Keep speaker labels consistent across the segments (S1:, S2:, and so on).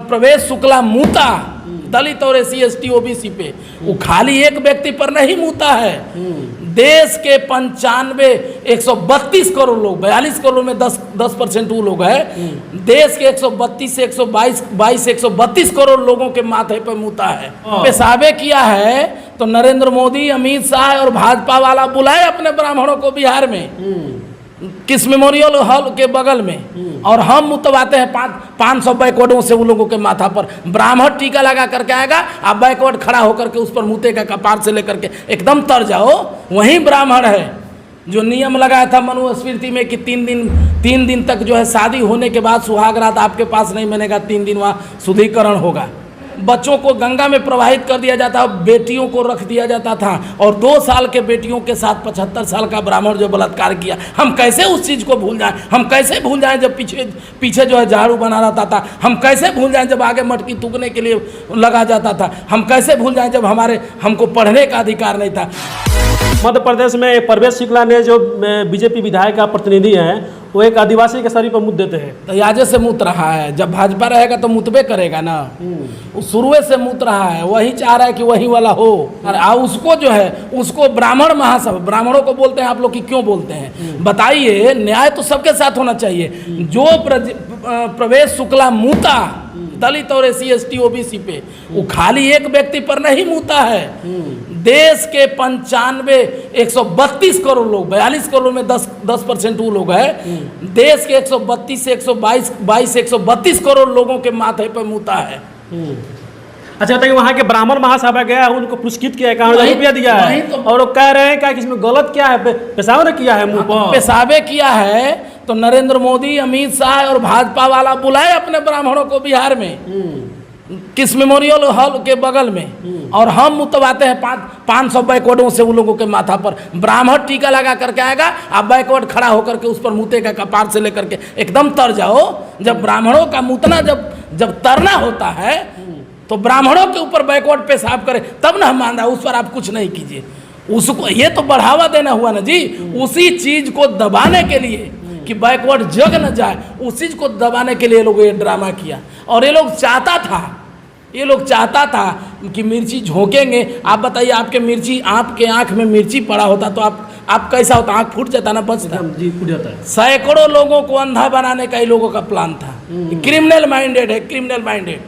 S1: प्रवेश शुक्ला मूता दलित और SC/ST OBC पे, वो खाली एक व्यक्ति पर नहीं मूता है, देश के 95 132 करोड़ लोग, 42 करोड़ में 10% वो लोग है, देश के 132 से 132 करोड़ लोगों के माथे पर मूता है। पेशाबे किया है तो नरेंद्र मोदी, अमित शाह और भाजपा वाला बुलाए अपने ब्राह्मणों को बिहार में, किस मेमोरियल हॉल के बगल में, और हम मुतवाते हैं 500 बैकवर्डों से उन लोगों के माथा पर। ब्राह्मण टीका लगा करके आएगा, आप बैकवर्ड खड़ा होकर के उस पर मुतेगा, कपार से लेकर के एकदम तर जाओ। वही ब्राह्मण है जो नियम लगाया था मनुस्मृति में कि 3 दिन तक जो है शादी होने के बाद सुहाग रात आपके पास नहीं बनेगा, 3 दिन वहाँ शुद्धिकरण होगा। बच्चों को गंगा में प्रवाहित कर दिया जाता, बेटियों को रख दिया जाता था, और 2 साल के बेटियों के साथ 75 साल का ब्राह्मण जो बलात्कार किया, हम कैसे उस चीज़ को भूल जाएं? हम कैसे भूल जाएं जब पीछे जो है झाड़ू बना रहता था? हम कैसे भूल जाएं जब आगे मटकी थूकने के लिए लगा जाता था? हम कैसे भूल जाएं जब हमको पढ़ने का अधिकार नहीं था?
S2: मध्य प्रदेश में प्रवेश शुक्ला ने जो बीजेपी विधायक का प्रतिनिधि हैं, वो एक आदिवासी के शरीर पर मुद्द देते हैं।
S1: तो याजे से मुत रहा है, जब भाजपा रहेगा तो मुतबे करेगा ना, वो शुरुए से मुत रहा है, वही चाह रहा है कि वही वाला हो। और उसको जो है उसको ब्राह्मण महासभा, ब्राह्मणों को बोलते हैं आप लोग कि क्यों बोलते हैं? बताइए, न्याय तो सबके साथ होना चाहिए। जो प्रवेश शुक्ला मूता दलित और SC/ST OBC पे, वो खाली एक व्यक्ति पर नहीं मूता है, देश के 95 132 करोड़ लोग, 42 करोड़ में 10% वो लोग है, देश के 132 से 132 करोड़ लोगों के माथे पर मूता है।
S2: अच्छा बताइए, वहाँ के ब्राह्मण महासभा गया, उनको पुरस्कृत किया है, 1 रुपया दिया है, और वो कह रहे हैं कि इसमें गलत क्या है, पेशाबे ने किया है, मुंह पर
S1: पेशाबे किया है तो नरेंद्र मोदी, अमित शाह और भाजपा वाला बुलाए अपने ब्राह्मणों को बिहार में, किस मेमोरियल हॉल के बगल में, और हम मुतवाते हैं 500 बैकवर्डों से उन लोगों के माथा पर। ब्राह्मण टीका लगा करके आएगा, आप बैकवर्ड खड़ा होकर के उस पर मुतेगा, कपार से लेकर के एकदम तर जाओ। जब ब्राह्मणों का मुतना जब तरना होता है तो ब्राह्मणों के ऊपर बैकवर्ड पेशाब करे तब ना हम मान रहा, उस पर आप कुछ नहीं कीजिए। उसको ये तो बढ़ावा देना हुआ ना जी, उसी चीज को दबाने के लिए कि बैकवर्ड जग न जाए, उस चीज को दबाने के लिए लोग ये ड्रामा किया। और ये लोग चाहता था कि मिर्ची झोंकेंगे। आप बताइए, आपके आंख में मिर्ची पड़ा होता तो आप कैसा होता? आंख फूट जाता ना, बचता
S2: जी, फूट जाता है।
S1: सैकड़ों लोगों को अंधा बनाने का ही लोगों का प्लान था। क्रिमिनल माइंडेड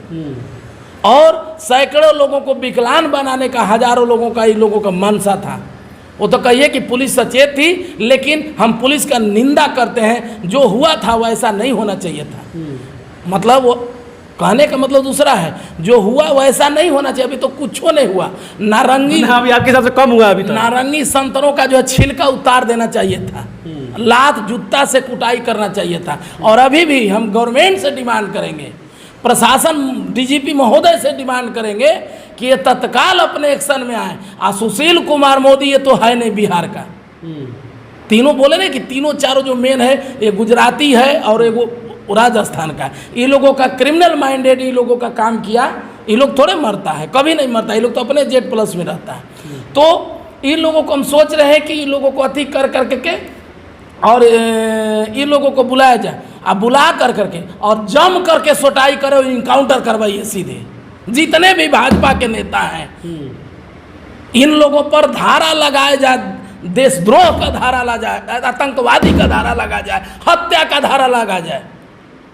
S1: और सैकड़ों लोगों को विकलांग बनाने का, हजारों लोगों का, इन लोगों का मनसा था। वो तो कहिए कि पुलिस सचेत थी, लेकिन हम पुलिस का निंदा करते हैं। जो हुआ था वो ऐसा नहीं होना चाहिए था। मतलब वो कहने का मतलब दूसरा है, जो हुआ वैसा नहीं होना चाहिए। अभी तो कुछ नहीं हुआ। नारंगी,
S2: अभी आपके हिसाब से कम हुआ अभी तो।
S1: नारंगी संतरों का जो है छिलका उतार देना चाहिए था, लात जूता से कुटाई करना चाहिए था। और अभी भी हम गवर्नमेंट से डिमांड करेंगे, प्रशासन DGP महोदय से डिमांड करेंगे कि ये तत्काल अपने एक्शन में आए। सुशील कुमार मोदी ये तो है नहीं बिहार का, तीनों बोले ना कि तीनों चारों जो मेन है, ये गुजराती है और एक वो राजस्थान का। ये लोगों का क्रिमिनल माइंडेड, ये लोगों का काम किया। ये लोग थोड़े मरता है, कभी नहीं मरता। ये लोग तो अपने Z+ में रहता है। तो इन लोगों को हम सोच रहे हैं कि इन लोगों को अति कर करके और इन लोगों को बुलाया जाए, अब बुला करके और जम करके सोटाई करे और इनकाउंटर करवाइए सीधे। जितने भी भाजपा के नेता हैं, इन लोगों पर धारा लगाया जाए, देशद्रोह का धारा लगा जाए, आतंकवादी का धारा लगा जाए, हत्या का धारा लगा जाए।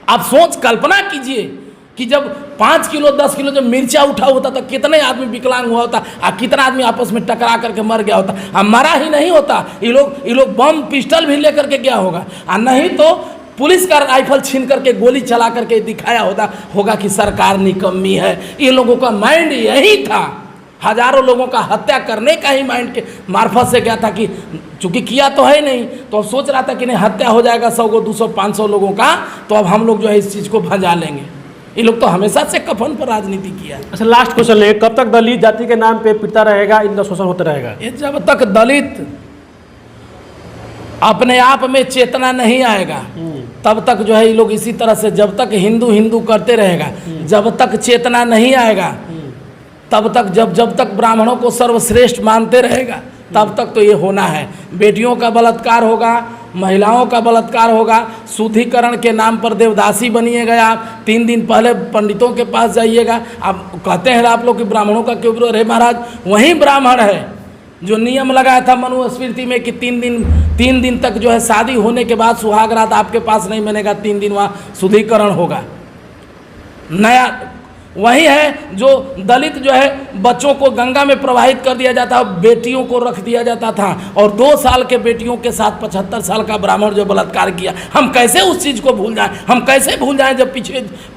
S1: आप कल्पना कीजिए कि जब 5 किलो 10 किलो जब मिर्चा उठा होता तो कितने आदमी विकलांग हुआ होता, कितना आदमी आपस में टकरा करके मर गया होता। मरा ही नहीं होता, ये लोग बम पिस्टल भी लेकर के गया होगा, नहीं तो पुलिस का राइफल छीन करके गोली चला करके दिखाया होगा कि सरकार निकम्मी है। ये लोगों का माइंड यही था, हजारों लोगों का हत्या करने का ही माइंड के मार्फत से गया था। कि चूंकि किया तो है नहीं, तो सोच रहा था कि नहीं हत्या हो जाएगा 100 200 500 लोगों का, तो अब हम लोग जो है इस चीज़ को भजा लेंगे। ये लोग तो हमेशा से कफन पर राजनीति किया।
S2: अच्छा, लास्ट क्वेश्चन है, कब तक दलित जाति के नाम पे पिटता रहेगा, इनका शोषण होता रहेगा?
S1: ये जब तक दलित अपने आप में चेतना नहीं आएगा तब तक जो है ये लोग इसी तरह से, जब तक हिंदू करते रहेगा, जब तक चेतना नहीं आएगा तब तक, जब तक ब्राह्मणों को सर्वश्रेष्ठ मानते रहेगा तब तक तो ये होना है। बेटियों का बलात्कार होगा, महिलाओं का बलात्कार होगा, शुद्धिकरण के नाम पर देवदासी बनिएगा आप, 3 दिन पहले पंडितों के पास जाइएगा। आप कहते हैं आप लोग कि ब्राह्मणों का क्यों विरोध? अरे महाराज, वही ब्राह्मण है जो नियम लगाया था मनुस्मृति में कि 3 दिन तक जो है शादी होने के बाद सुहाग रात आपके पास नहीं बनेगा, 3 दिन वहाँ शुद्धिकरण होगा। नया वही है जो दलित जो है बच्चों को गंगा में प्रवाहित कर दिया जाता, बेटियों को रख दिया जाता था, और 2 साल के बेटियों के साथ 75 साल का ब्राह्मण जो बलात्कार किया। हम कैसे उस चीज़ को भूल जाएं? हम कैसे भूल जाएं जब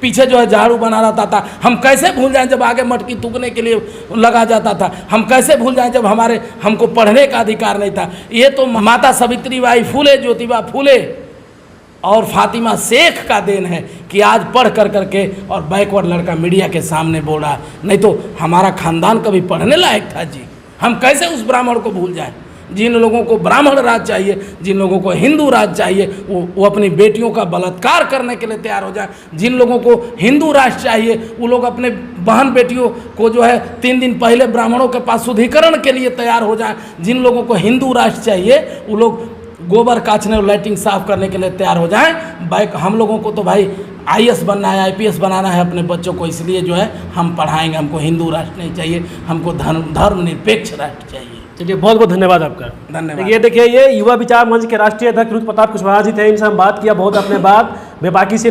S1: पीछे जो है झाड़ू बना रहता था? हम कैसे भूल जाएं जब आगे मटकी तूकने के लिए लगा जाता था? हम कैसे भूल जाएं जब हमको पढ़ने का अधिकार नहीं था? ये तो माता सावित्रीबाई फुले, ज्योतिबा फुले और फातिमा शेख का देन है कि आज पढ़ करके और बैकवर्ड लड़का मीडिया के सामने बोल रहा है। नहीं तो हमारा खानदान कभी पढ़ने लायक था जी। हम कैसे उस ब्राह्मण को भूल जाएं? जिन लोगों को ब्राह्मण राज चाहिए, जिन लोगों को हिंदू राज चाहिए, वो अपनी बेटियों का बलात्कार करने के लिए तैयार हो जाए। जिन लोगों को हिंदू राष्ट्र चाहिए, वो लोग अपने बहन बेटियों को जो है 3 दिन पहले ब्राह्मणों के पास शुद्धिकरण के लिए तैयार हो जाए। जिन लोगों को हिंदू राष्ट्र चाहिए, वो लोग गोबर काटने और लाइटिंग साफ करने के लिए तैयार हो जाएं। हम लोगों को तो भाई IAS बनना है, IPS बनाना है अपने बच्चों को, इसलिए जो है हम पढ़ाएंगे। हमको हिंदू राष्ट्र नहीं चाहिए, हमको धर्मनिरपेक्ष राष्ट्र चाहिए।
S2: चलिए, बहुत बहुत धन्यवाद आपका।
S1: धन्यवाद।
S2: ये देखिए, ये युवा विचार मंच के राष्ट्रीय अध्यक्ष रुद्र प्रताप कुशवाहा जी थे, इनसे हम बात किया, बहुत अपने बात बेबाकी से